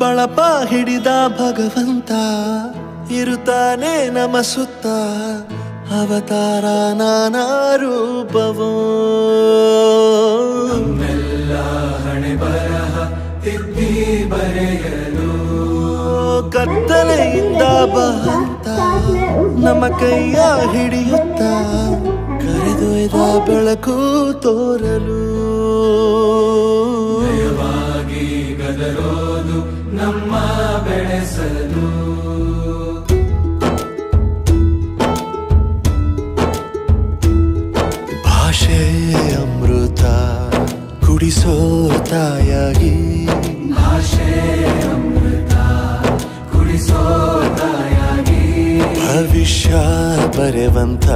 ಬಳಪ ಹಿಡಿದ ಭಗವಂತ ಇರುತ್ತಾನೆ ನಮ ಸುತ್ತ ಅವತಾರ ನಾನಾ ರೂಪವೋ ನಮ್ಮೆಲ್ಲ ಹಣೆ ಬರಹ ತಿದ್ದಿ ಬರೆಯಲು ಕತ್ತಲೆಯಿಂದ ಬಹಂತ ನಮ್ಮ ಕೈಯ ಹಿಡಿಯುತ್ತ ಕರೆದೊಯ್ದ ಬೆಳಕು ತೋರಲು ದಯವಾಗಿ ಗದರೋದು ನಮ್ಮ ಬೆಳೆಸಲು ಭಾಷೆ ಅಮೃತ ಕುಡಿಸೋ ತಾಯಾಗಿ ಭಾಷೆ ಅಮೃತ ಕುಡಿಸೋ ತಾಯಾಗಿ ಭವಿಷ್ಯ ಬರೆವಂತ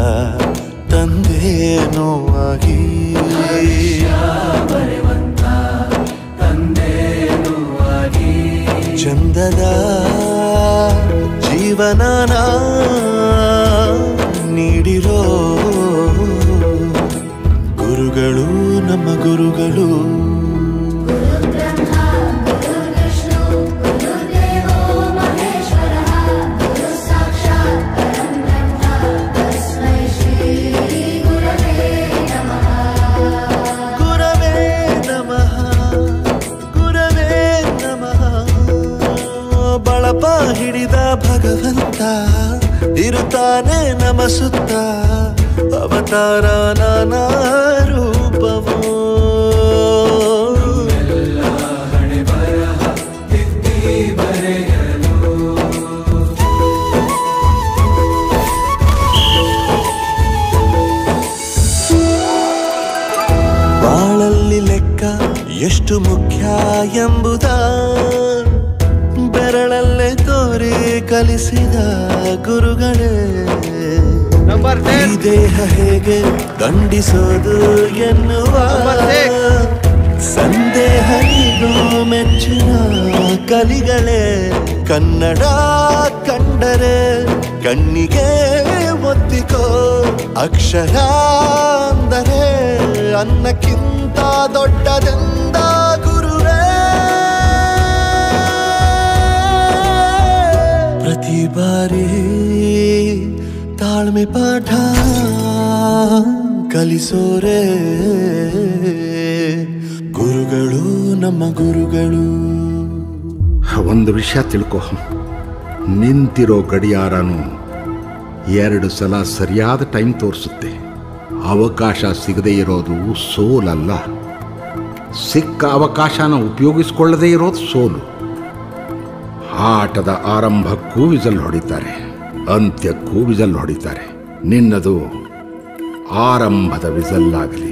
ತಂದೇನೋ ಆಗಿ ಬರೆವಂತ ತಂದೇನೂ ಆಗಿ ಚಂದದ ಜೀವನನ ನೀಡಿರೋ ಗುರುಗಳು ನಮ್ಮ ಗುರುಗಳು ಬಳಪ ಹಿಡಿದ ಭಗವಂತ ಇರುತ್ತಾನೆ ನಮ ಸುತ್ತ ಅವತಾರ ನಾನಾ ರೂಪವೋ ಎಲ್ಲ ಹಣೆ ಬರಹ ತಿದ್ದಿ ಬರೆಯಲು ಬಾಳಲ್ಲಿ ಲೆಕ್ಕ ಎಷ್ಟು ಮುಖ್ಯ ಎಂಬುದ ಬೆರಳಲ್ಲೇ ತೋರಿ ಕಲಿಸಿದ ಗುರುಗಳೇ ಈ ದೇಹ ಹೇಗೆ ದಂಡಿಸೋದು ಎನ್ನುವ ಸಂದೇಹನಿಗೂ ಮೆಚ್ಚಿನ ಕಲಿಗಳೇ ಕನ್ನಡ ಕಂಡರೆ ಕಣ್ಣಿಗೆ ಒತ್ತಿಕೋ ಅಕ್ಷರ ಅಂದರೆ ಅನ್ನಕ್ಕಿಂತ ದೊಡ್ಡದೆಂದ ಗುರುವೇ ಪ್ರತಿ ಬಾರಿ ತಾಳ್ಮೆ ಪಾಠ ಕಲಿಸೋರೆ ಗುರುಗಳು ನಮ್ಮ ಗುರುಗಳು ಒಂದು ವಿಷಯ ತಿಳ್ಕೊ, ನಿಂತಿರೋ ಗಡಿಯಾರನು 2 ಸಲ ಸರಿಯಾದ ಟೈಮ್ ತೋರಿಸುತ್ತೆ. ಅವಕಾಶ ಸಿಗದೇ ಇರೋದು ಸೋಲಲ್ಲ, ಸಿಕ್ಕ ಅವಕಾಶನ ಉಪಯೋಗಿಸ್ಕೊಳ್ಳದೇ ಇರೋದು ಸೋಲು. ಆಟದ ಆರಂಭಕ್ಕೂ ವಿಸಲ್ ಹೊಡಿತಾರೆ, ಅಂತ್ಯಕ್ಕೂ ವಿಸಲ್ ಹೊಡಿತಾರೆ. ನಿನ್ನದು ಆರಂಭದ ವಿಸಲ್ಲಾಗಲಿ.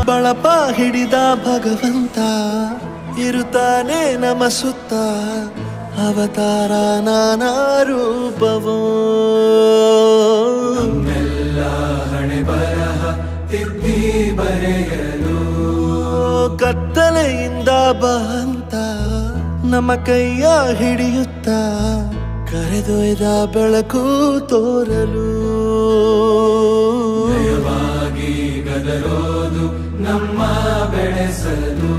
ಬಳಪ ಹಿಡಿದ ಭಗವಂತ ಇರುತ್ತಾನೆ ನಮ ಸುತ್ತ ಅವತಾರ ನಾನಾ ರೂಪವೋ ನಮ್ಮೆಲ್ಲ ಹಣೆ ಬರಹ ತಿದ್ದಿ ಬರೆಯಲು ಕತ್ತಲೆಯಿಂದ ಬಹಂತ ನಮ್ಮ ಕೈಯ ಹಿಡಿಯುತ್ತ ಕರೆದೊಯ್ದ ಬೆಳಕು ತೋರಲು ದಯವಾಗಿ ಗದರೋದು ನಮ್ಮ ಬೆಳೆಸಲು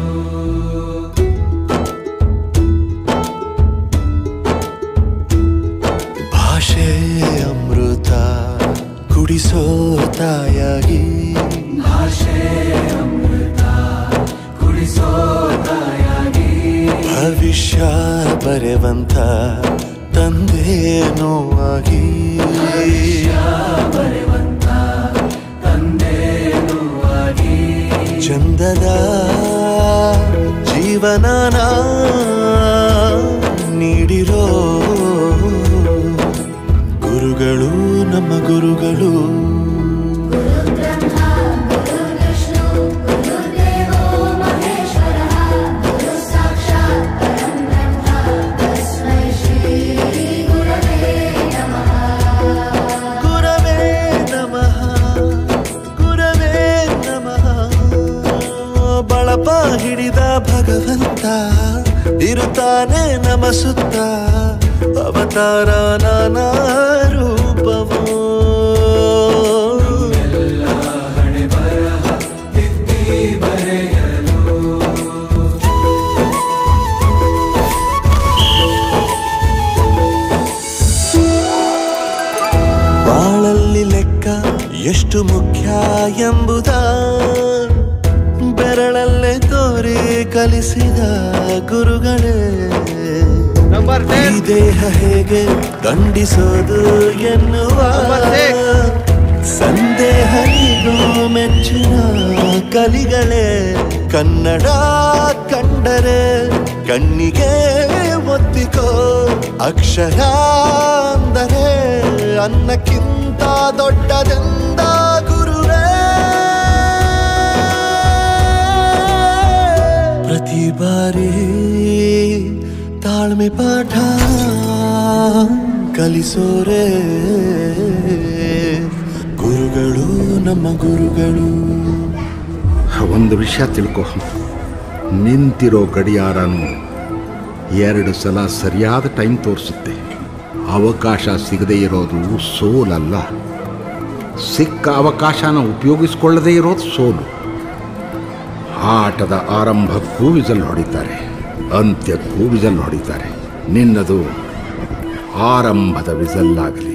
ಭಾಷೆ ಅಮೃತ ಕುಡಿಸೋ ತಾಯಾಗಿ ಭಾಷೆ ಅಮೃತ ಕುಡಿಸೋ ತಾಯಾಗಿ ಭವಿಷ್ಯ ಬರೆವಂತ ತಂದೇನೋ ಆಗಿ ಬರೆವಂತ ತಂದೇನೂ ಆಗಿ ಚಂದದ ಜೀವನನ ನೀಡಿರೋ ಗುರುಗಳು ನಮ್ಮ ಗುರುಗಳು ಬಳಪ ಹಿಡಿದ ತಾನೇ ನಮಸುತ್ತ ಅವತಾರ ನಾನಾ ರೂಪವೋ ಹಣೆ ಬರಹ ತಿದ್ದಿ ಬರೆಯಲು ಬಾಳಲ್ಲಿ ಲೆಕ್ಕ ಎಷ್ಟು ಮುಖ್ಯ ಎಂಬುದ ಬೆರಳಲ್ಲೇ ತೋರಿ ಕಲಿಸಿದ ಗುರುಗಳೇ ಈ ದೇಹ ಹೇಗೆ ದಂಡಿಸೋದು ಎನ್ನುವ ಸಂದೇಹನಿಗೂ ಮೆಚ್ಚಿನ ಕಲಿಗಳೇ ಕನ್ನಡ ಕಂಡರೆ ಕಣ್ಣಿಗೆ ಒತ್ತಿಕೋ ಅಕ್ಷರ ಅಂದರೆ ಅನ್ನಕ್ಕಿಂತ ದೊಡ್ಡದೆಂದ ಗುರುವೇ ಪ್ರತಿ ಬಾರಿ ತಾಳ್ಮೆ ಪಾಠ ಕಲಿಸೋರೆ ಗುರುಗಳು ನಮ್ಮ ಗುರುಗಳು. ಒಂದು ವಿಷಯ ತಿಳ್ಕೊ, ನಿಂತಿರೋ ಗಡಿಯಾರನು 2 ಸಲ ಸರಿಯಾದ ಟೈಮ್ ತೋರಿಸುತ್ತೆ. ಅವಕಾಶ ಸಿಗದೇ ಇರೋದು ಸೋಲಲ್ಲ, ಸಿಕ್ಕ ಅವಕಾಶನ ಉಪಯೋಗಿಸ್ಕೊಳ್ಳದೇ ಇರೋದು ಸೋಲು. ಆಟದ ಆರಂಭಕ್ಕೂ ವಿಸಲ್ ಹೊಡಿತಾರೆ, ಅಂತ್ಯಕ್ಕೂ ವಿಸಲ್ ಹೊಡಿತಾರೆ. ನಿನ್ನದು ಆರಂಭದ ವಿಸಲ್ಲಾಗಲಿ.